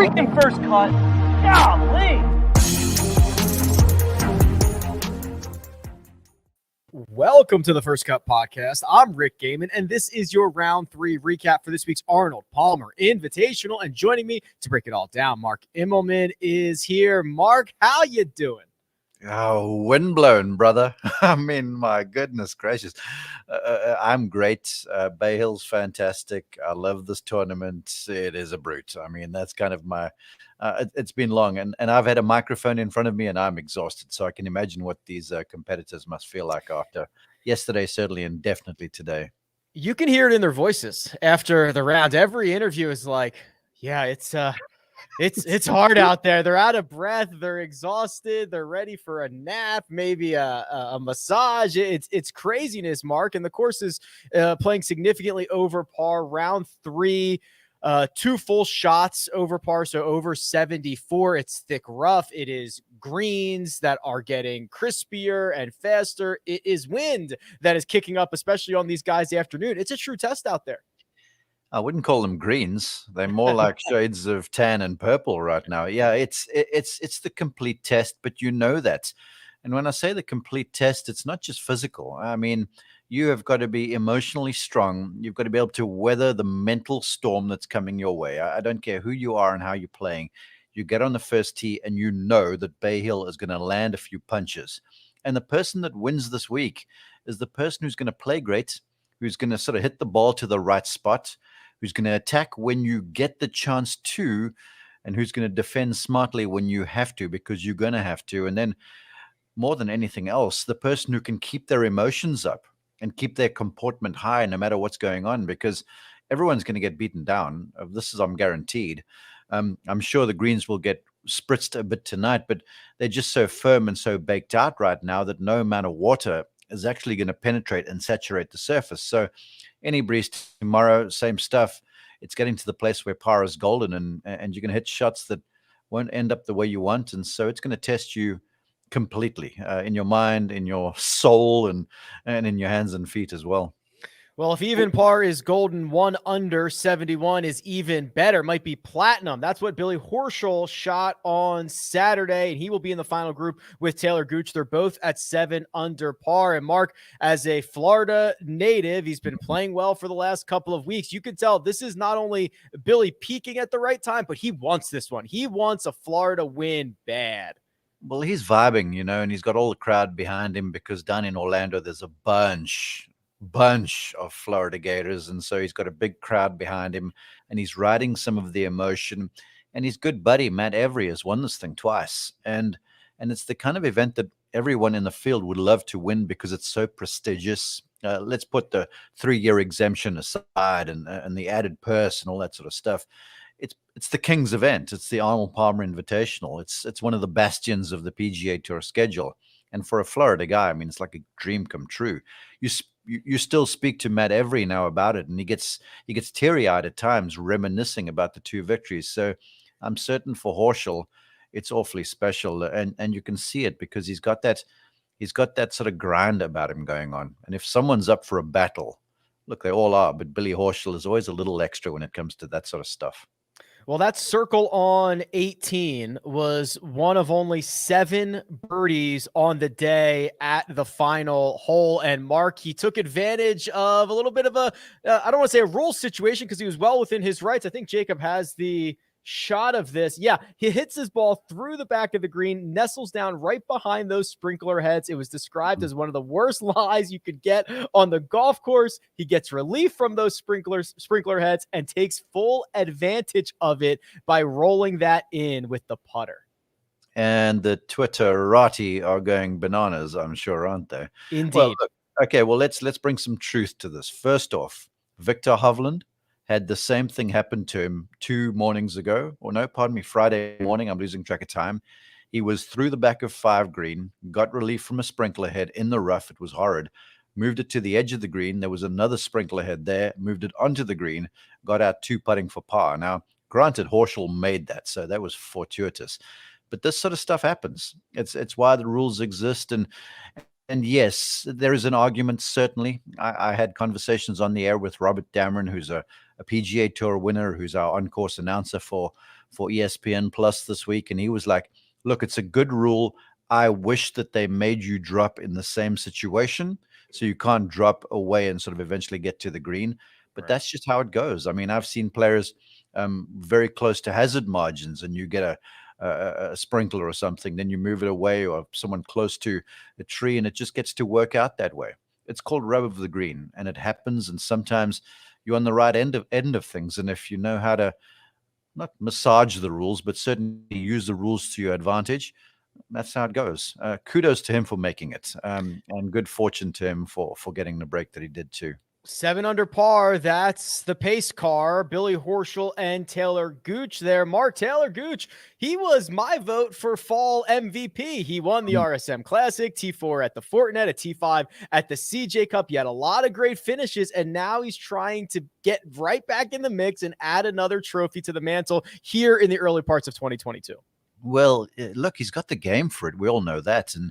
freaking first cut. Golly. Welcome to the First Cut Podcast. I'm Rick Gehman, and this is your round 3 recap for this week's Arnold Palmer Invitational. And joining me to break it all down, Mark Immelman is here. Mark, how you doing? Oh, windblown, brother. I mean, my goodness gracious. I'm great. Bay Hill's fantastic. I love this tournament. It is a brute. I mean, that's kind of my... it's been long, and I've had a microphone in front of me, and I'm exhausted. So I can imagine what these competitors must feel like after yesterday, certainly, and definitely today. You can hear it in their voices after the round. Every interview is like, yeah, it's hard out there. They're out of breath. They're exhausted. They're ready for a nap, maybe a massage. It's craziness, Mark. And the course is playing significantly over par. Round 3, 2 full shots over par, so over 74. It's thick rough. It is greens that are getting crispier and faster. It is wind that is kicking up, especially on these guys' afternoon. It's a true test out there. I wouldn't call them greens. They're more like shades of tan and purple right now. Yeah, it's the complete test, but you know that. And when I say the complete test, it's not just physical. I mean, you have got to be emotionally strong. You've got to be able to weather the mental storm that's coming your way. I don't care who you are and how you're playing. You get on the first tee and you know that Bay Hill is going to land a few punches. And the person that wins this week is the person who's going to play great, who's going to sort of hit the ball to the right spot, who's going to attack when you get the chance to, and who's going to defend smartly when you have to, because you're going to have to. And then more than anything else, the person who can keep their emotions up and keep their comportment high no matter what's going on, because everyone's going to get beaten down. This is, I'm guaranteed. I'm sure the greens will get spritzed a bit tonight, but they're just so firm and so baked out right now that no amount of water is actually going to penetrate and saturate the surface. So any breeze tomorrow, same stuff. It's getting to the place where par is golden, and you're going to hit shots that won't end up the way you want. And so it's going to test you completely in your mind, in your soul, and in your hands and feet as well. Well, if even par is golden, 1 under 71 is even better. Might be platinum. That's what Billy Horschel shot on Saturday, and he will be in the final group with Taylor Gooch. They're both at 7 under par. And Mark, as a Florida native, he's been playing well for the last couple of weeks. You can tell this is not only Billy peaking at the right time, but he wants this one. He wants a Florida win bad. Well, he's vibing, you know, and he's got all the crowd behind him because down in Orlando, there's a bunch of Florida Gators. And so he's got a big crowd behind him, and he's riding some of the emotion. And his good buddy, Matt Every, has won this thing twice. And it's the kind of event that everyone in the field would love to win because it's so prestigious. Let's put the 3-year exemption aside and the added purse and all that sort of stuff. It's the King's event. It's the Arnold Palmer Invitational. It's one of the bastions of the PGA Tour schedule. And for a Florida guy, I mean, it's like a dream come true. You still speak to Matt Every now about it, and he gets teary-eyed at times, reminiscing about the 2 victories. So I'm certain for Horschel, it's awfully special, and you can see it because he's got that sort of grind about him going on. And if someone's up for a battle, look, they all are, but Billy Horschel is always a little extra when it comes to that sort of stuff. Well, that circle on 18 was one of only 7 birdies on the day at the final hole. And Mark, he took advantage of a little bit of a, I don't want to say a rule situation because he was well within his rights. I think Jacob has the shot of this. Yeah, he hits his ball through the back of the green, nestles down right behind those sprinkler heads. It was described as one of the worst lies you could get on the golf course. He gets relief from those sprinkler heads and takes full advantage of it by rolling that in with the putter. And the Twitterati are going bananas, I'm sure, aren't they? Indeed. Well, look, okay, well, let's bring some truth to this. First off, Victor Hovland had the same thing happen to him 2 mornings ago, or no, pardon me, Friday morning. I'm losing track of time. He was through the back of 5 green, got relief from a sprinkler head in the rough. It was horrid. Moved it to the edge of the green. There was another sprinkler head there, moved it onto the green, got out 2 putting for par. Now, granted, Horschel made that, so that was fortuitous. But this sort of stuff happens. It's why the rules exist. And yes, there is an argument, certainly. I had conversations on the air with Robert Dameron, who's a PGA Tour winner, who's our on-course announcer for for ESPN Plus this week, and he was like, look, it's a good rule. I wish that they made you drop in the same situation so you can't drop away and sort of eventually get to the green. But Right. that's just how it goes. I mean, I've seen players very close to hazard margins, and you get a sprinkler or something, then you move it away, or someone close to a tree, and it just gets to work out that way. It's called rub of the green, and it happens. And sometimes you're on the right end of things, and if you know how to not massage the rules, but certainly use the rules to your advantage, that's how it goes. Kudos to him for making it, and good fortune to him for getting the break that he did too. 7 under par. That's the pace car. Billy Horschel and Taylor Gooch there. Mark, Taylor Gooch, he was my vote for fall MVP. He won the RSM Classic, T4 at the Fortinet, a T5 at the CJ Cup. He had a lot of great finishes, and now he's trying to get right back in the mix and add another trophy to the mantle here in the early parts of 2022. Well, look, he's got the game for it. We all know that. And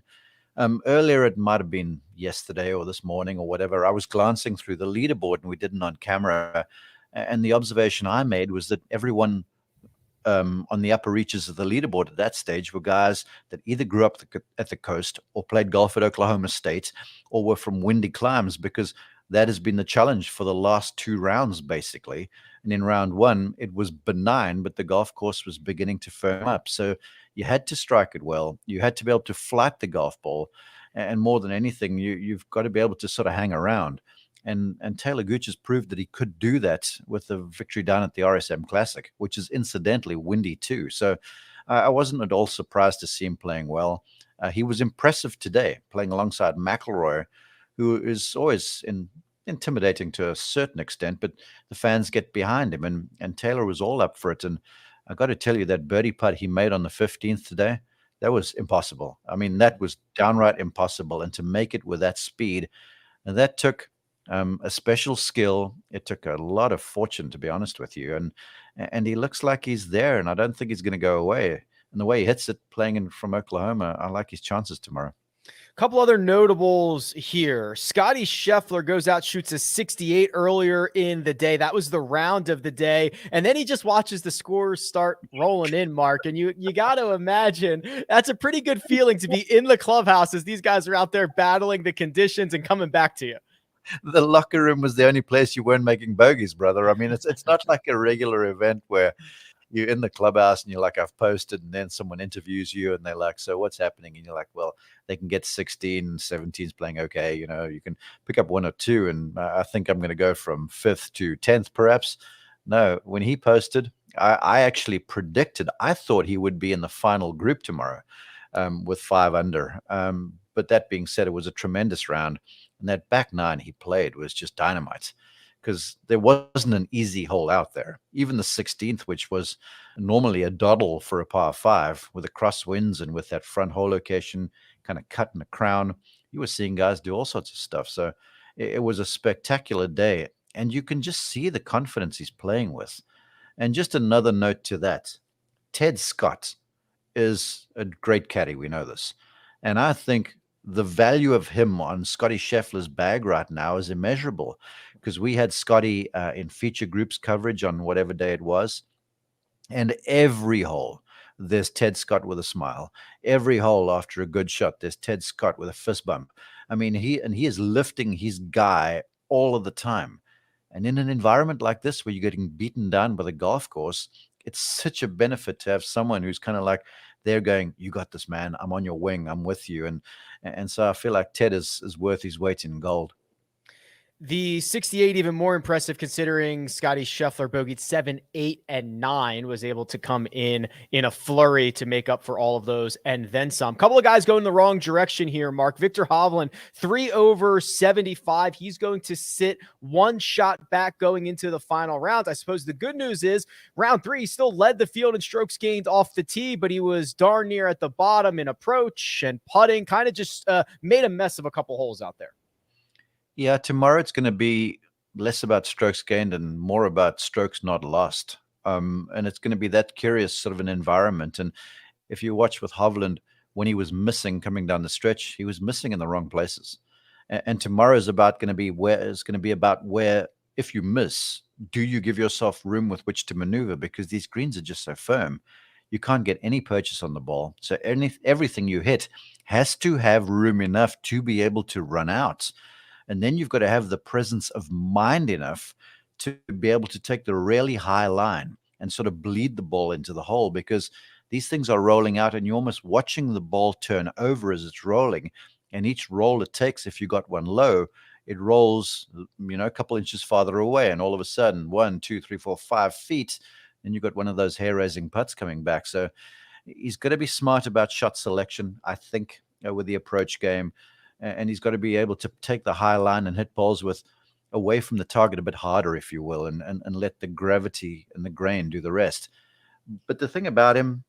earlier, it might have been yesterday or this morning or whatever, I was glancing through the leaderboard, and we didn't on camera. And the observation I made was that everyone on the upper reaches of the leaderboard at that stage were guys that either grew up at the coast or played golf at Oklahoma State or were from windy climes, because that has been the challenge for the last 2 rounds, basically. And in round 1, it was benign, but the golf course was beginning to firm up. So you had to strike it well. You had to be able to flat the golf ball. And more than anything, you've got to be able to sort of hang around. And Taylor Gooch has proved that he could do that with the victory down at the RSM Classic, which is incidentally windy too. So I wasn't at all surprised to see him playing well. He was impressive today, playing alongside McIlroy, who is always intimidating to a certain extent, but the fans get behind him, and Taylor was all up for it. And I got to tell you, that birdie putt he made on the 15th today, that was impossible. I mean, that was downright impossible. And to make it with that speed, and that took a special skill. It took a lot of fortune, to be honest with you. And he looks like he's there, and I don't think he's going to go away. And the way he hits it, playing in from Oklahoma, I like his chances tomorrow. Couple other notables here. Scottie Scheffler goes out, shoots a 68 earlier in the day. That was the round of the day. And then he just watches the scores start rolling in, Mark. And you got to imagine that's a pretty good feeling to be in the clubhouse as these guys are out there battling the conditions and coming back to you. The locker room was the only place you weren't making bogeys, brother. I mean, it's not like a regular event where you're in the clubhouse and you're like, I've posted, and then someone interviews you and they're like, so what's happening? And you're like, well, they can get 16, 17's playing okay. You know, you can pick up 1 or 2. And I think I'm going to go from 5th to 10th, perhaps. No, when he posted, I actually predicted, I thought he would be in the final group tomorrow with 5 under. But that being said, it was a tremendous round. And that back 9 he played was just dynamite, because there wasn't an easy hole out there. Even the 16th, which was normally a doddle for a par 5, with the crosswinds and with that front hole location kind of cut in the crown, you were seeing guys do all sorts of stuff. So it was a spectacular day, and you can just see the confidence he's playing with. And just another note to that, Ted Scott is a great caddy. We know this. And I think the value of him on Scottie Scheffler's bag right now is immeasurable, because we had Scottie in feature groups coverage on whatever day it was. And every hole, there's Ted Scott with a smile. Every hole after a good shot, there's Ted Scott with a fist bump. I mean, he is lifting his guy all of the time. And in an environment like this, where you're getting beaten down by the golf course, it's such a benefit to have someone who's kind of like, they're going, you got this, man. I'm on your wing. I'm with you. And so I feel like Ted is worth his weight in gold. The 68 even more impressive, considering Scottie Scheffler bogeyed 7, 8, and 9, was able to come in a flurry to make up for all of those and then some. Couple of guys going the wrong direction here, Mark. Victor Hovland, 3 over 75. He's going to sit 1 shot back going into the final round. I suppose the good news is round 3, he still led the field in strokes gained off the tee, but he was darn near at the bottom in approach and putting, kind of just made a mess of a couple holes out there. Yeah, tomorrow it's going to be less about strokes gained and more about strokes not lost. And it's going to be that curious sort of an environment. And if you watch with Hovland, when he was missing coming down the stretch, he was missing in the wrong places. And tomorrow is about going to be about where if you miss, do you give yourself room with which to maneuver? Because these greens are just so firm. You can't get any purchase on the ball. So everything you hit has to have room enough to be able to run out. And then you've got to have the presence of mind enough to be able to take the really high line and sort of bleed the ball into the hole, because these things are rolling out and you're almost watching the ball turn over as it's rolling. And each roll it takes, if you got one low, it rolls, a couple inches farther away. And all of a sudden, 1, 2, 3, 4, 5 feet, and you've got one of those hair-raising putts coming back. So he's got to be smart about shot selection, I think, with the approach game. And he's got to be able to take the high line and hit balls away from the target a bit harder, if you will, and let the gravity and the grain do the rest. But the thing about him,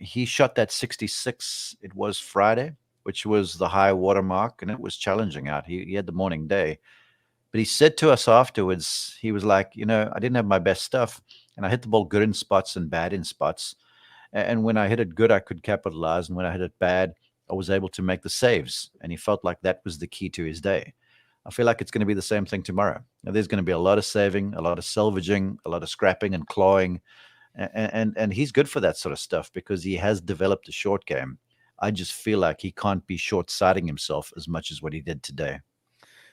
he shot that 66, it was Friday, which was the high water mark, and it was challenging out. He had the morning day. But he said to us afterwards, he was like, I didn't have my best stuff, and I hit the ball good in spots and bad in spots. And when I hit it good, I could capitalize. And when I hit it bad, I was able to make the saves. And he felt like that was the key to his day. I feel like it's going to be the same thing tomorrow. Now, there's going to be a lot of saving, a lot of salvaging, a lot of scrapping and clawing. And he's good for that sort of stuff because he has developed a short game. I just feel like he can't be short-sighting himself as much as what he did today.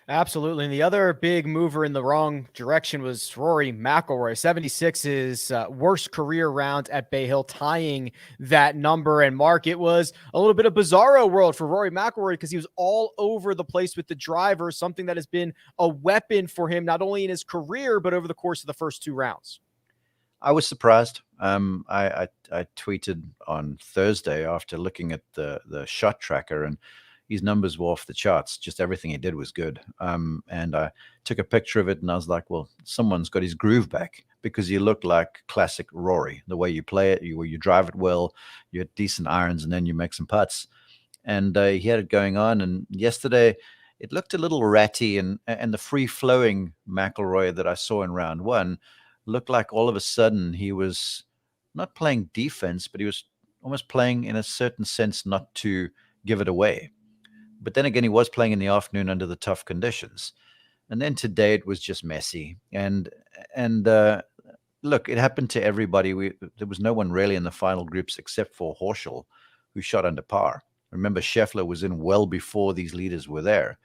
Absolutely. And the other big mover in the wrong direction was Rory McIlroy. 76 is worst career round at Bay Hill, tying that number. And Mark, it was a little bit of bizarro world for Rory McIlroy because he was all over the place with the driver, something that has been a weapon for him, not only in his career, but over the course of the first 2 rounds. I was surprised. I tweeted on Thursday after looking at the shot tracker, and his numbers were off the charts. Just everything he did was good. And I took a picture of it, and I was like, well, someone's got his groove back, because you look like classic Rory. The way you play it, you drive it well, you had decent irons, and then you make some putts. And he had it going on. And yesterday, it looked a little ratty, and the free-flowing McIlroy that I saw in round 1 looked like all of a sudden he was not playing defense, but he was almost playing in a certain sense not to give it away. But then again, he was playing in the afternoon under the tough conditions. And then today it was just messy. And look, it happened to everybody. There was no one really in the final groups except for Horschel, who shot under par. Remember, Scheffler was in well before these leaders were there.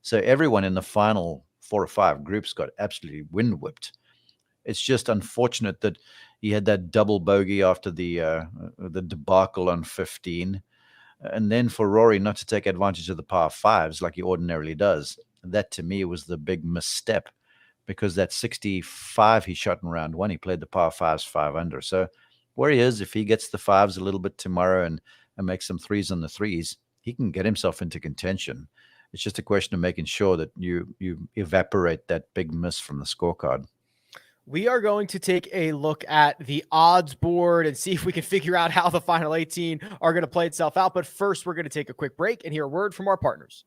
So everyone in the final 4 or 5 groups got absolutely wind whipped. It's just unfortunate that he had that double bogey after the debacle on 15. And then for Rory not to take advantage of the par 5s like he ordinarily does, that to me was the big misstep, because that 65 he shot in round 1, he played the par 5s 5 under. So where he is, if he gets the 5s a little bit tomorrow and makes some 3s on the 3s, he can get himself into contention. It's just a question of making sure that you evaporate that big miss from the scorecard. We are going to take a look at the odds board and see if we can figure out how the final 18 are going to play itself out. But first, we're going to take a quick break and hear a word from our partners.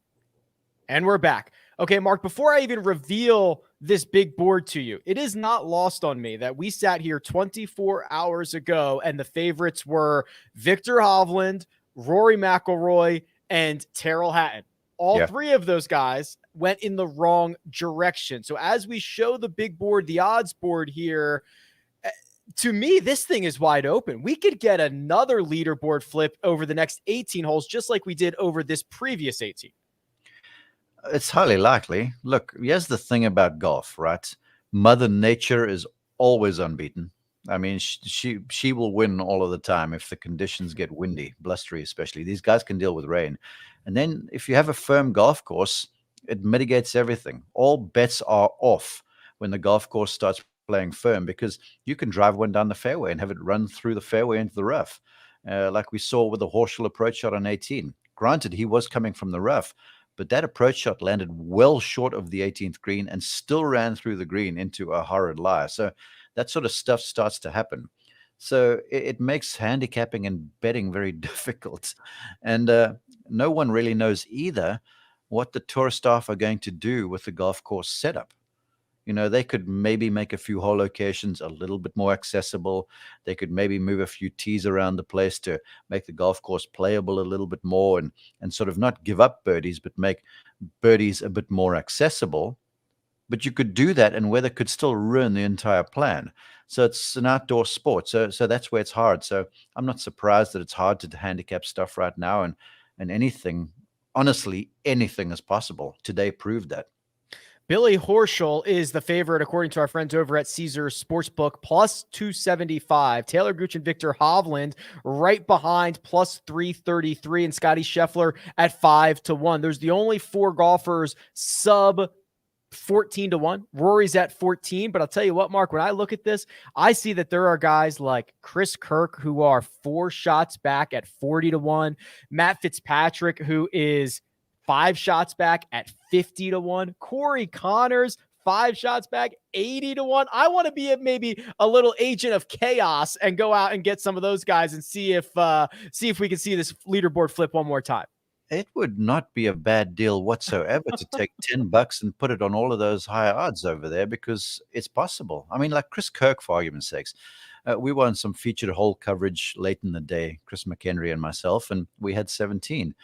And we're back. Okay, Mark, before I even reveal this big board to you, it is not lost on me that we sat here 24 hours ago and the favorites were Victor Hovland, Rory McIlroy, and Tyrrell Hatton. All 3 of those guys went in the wrong direction. So as we show the big board, the odds board here, to me, this thing is wide open. We could get another leaderboard flip over the next 18 holes, just like we did over this previous 18. It's highly likely. Look, here's the thing about golf, right? Mother Nature is always unbeaten. I mean, she will win all of the time if the conditions get windy, blustery especially. These guys can deal with rain. And then if you have a firm golf course, it mitigates everything. All bets are off when the golf course starts playing firm, because you can drive one down the fairway and have it run through the fairway into the rough, like we saw with the Horschel approach shot on 18. Granted, he was coming from the rough, but that approach shot landed well short of the 18th green and still ran through the green into a horrid lie. So that sort of stuff starts to happen. So it makes handicapping and betting very difficult. And no one really knows either what the tour staff are going to do with the golf course setup. They could maybe make a few hole locations a little bit more accessible. They could maybe move a few tees around the place to make the golf course playable a little bit more, and sort of not give up birdies, but make birdies a bit more accessible. but you could do that and weather could still ruin the entire plan. So it's an outdoor sport. So that's where it's hard. So I'm not surprised that it's hard to handicap stuff right now, and anything, honestly, anything is possible. Today proved that. Billy Horschel is the favorite, according to our friends over at Caesars Sportsbook, plus 275. Taylor Gooch and Victor Hovland right behind, plus 333, and Scottie Scheffler at 5-1. There's the only four golfers sub 14-1. Rory's at 14, but I'll tell you what, Mark, when I look at this, I see that there are guys like Chris Kirk who are 4 shots back at 40-1. Matt Fitzpatrick, who is 5 shots back at 50-1. Corey Connors, 5 shots back, 80-1. I want to be maybe a little agent of chaos and go out and get some of those guys and see if we can see this leaderboard flip one more time. It would not be a bad deal whatsoever to take $10 and put it on all of those higher odds over there, because it's possible. I mean, like Chris Kirk, for argument's sakes. We were on some featured hole coverage late in the day, Chris McHenry and myself, and we had 17.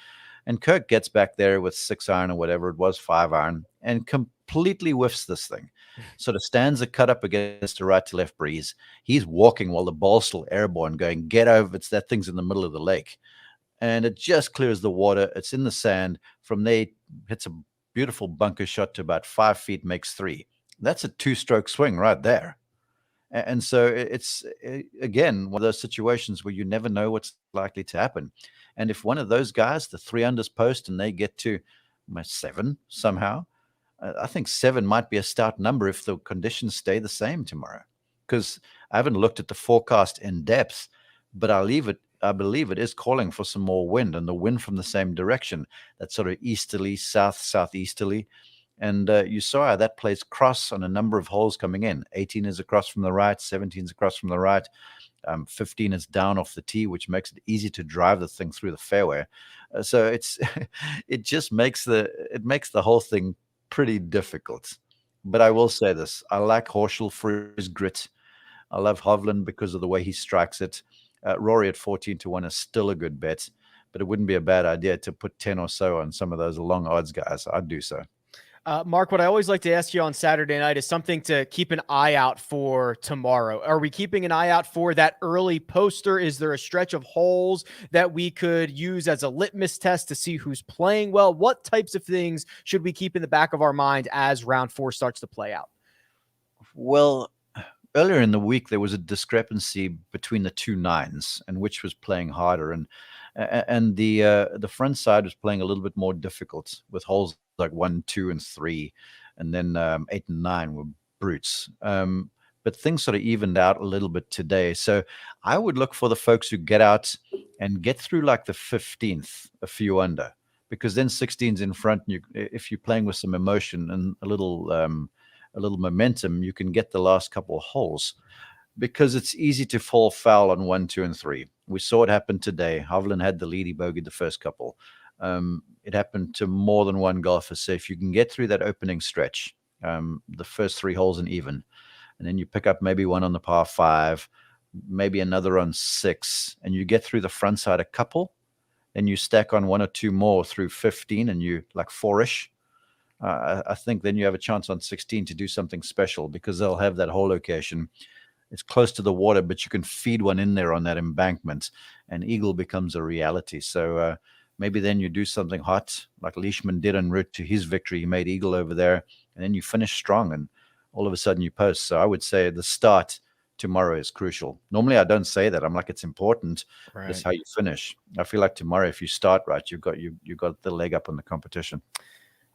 And Kirk gets back there with 6-iron or whatever it was, 5-iron, and completely whiffs this thing. Sort of stands a cut up against the right to left breeze. He's walking while the ball's still airborne, going, get over, it's that thing's in the middle of the lake. And it just clears the water. It's in the sand. From there, hits a beautiful bunker shot to about 5 feet, makes 3. That's a 2-stroke swing right there. And so it's, again, one of those situations where you never know what's likely to happen. And if one of those guys, the 3-unders post, and they get to 7 somehow, I think 7 might be a stout number if the conditions stay the same tomorrow. Because I haven't looked at the forecast in depth, but I believe it is calling for some more wind, and the wind from the same direction, that sort of easterly, southeasterly. And you saw how that plays cross on a number of holes coming in. 18 is across from the right, 17 is across from the right, 15 is down off the tee, which makes it easy to drive the thing through the fairway. So it just makes the whole thing pretty difficult. But I will say this: I like Horschel for his grit. I love Hovland because of the way he strikes it. Rory at 14-1 is still a good bet, but it wouldn't be a bad idea to put 10 or so on some of those long odds guys. I'd do so. Mark, what I always like to ask you on Saturday night is something to keep an eye out for tomorrow. Are we keeping an eye out for that early poster? Is there a stretch of holes that we could use as a litmus test to see who's playing well? What types of things should we keep in the back of our mind as round 4 starts to play out? Well, earlier in the week, there was a discrepancy between the 2 9s and which was playing harder. And the front side was playing a little bit more difficult with holes like 1, 2, and 3, and then 8 and 9 were brutes. But things sort of evened out a little bit today. So I would look for the folks who get out and get through like the 15th, a few under, because then 16's in front. And if you're playing with some emotion and a little momentum, you can get the last couple of holes, because it's easy to fall foul on 1, 2, and 3. We saw it happen today. Hovland had the lead. He bogeyed the first couple. It happened to more than one golfer. So if you can get through that opening stretch, the first 3 holes and even, and then you pick up maybe one on the par 5, maybe another on 6, and you get through the front side a couple, then you stack on 1 or 2 more through 15, and you like 4-ish. I think then you have a chance on 16 to do something special, because they'll have that hole location. It's close to the water, but you can feed one in there on that embankment, and eagle becomes a reality. So maybe then you do something hot, like Leishman did en route to his victory. He made eagle over there, and then you finish strong, and all of a sudden you post. So I would say the start tomorrow is crucial. Normally I don't say that. I'm like, it's important. Right. That's how you finish. I feel like tomorrow, if you start right, you got the leg up on the competition.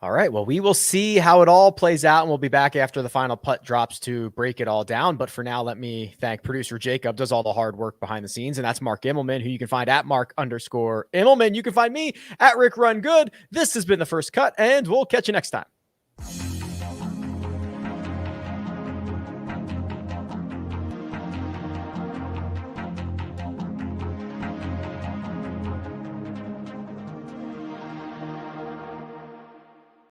All right. Well, we will see how it all plays out, and we'll be back after the final putt drops to break it all down. But for now, let me thank producer Jacob, does all the hard work behind the scenes. And that's Mark Immelman, who you can find at Mark_Immelman. You can find me at Rick Run Good. This has been The First Cut, and we'll catch you next time.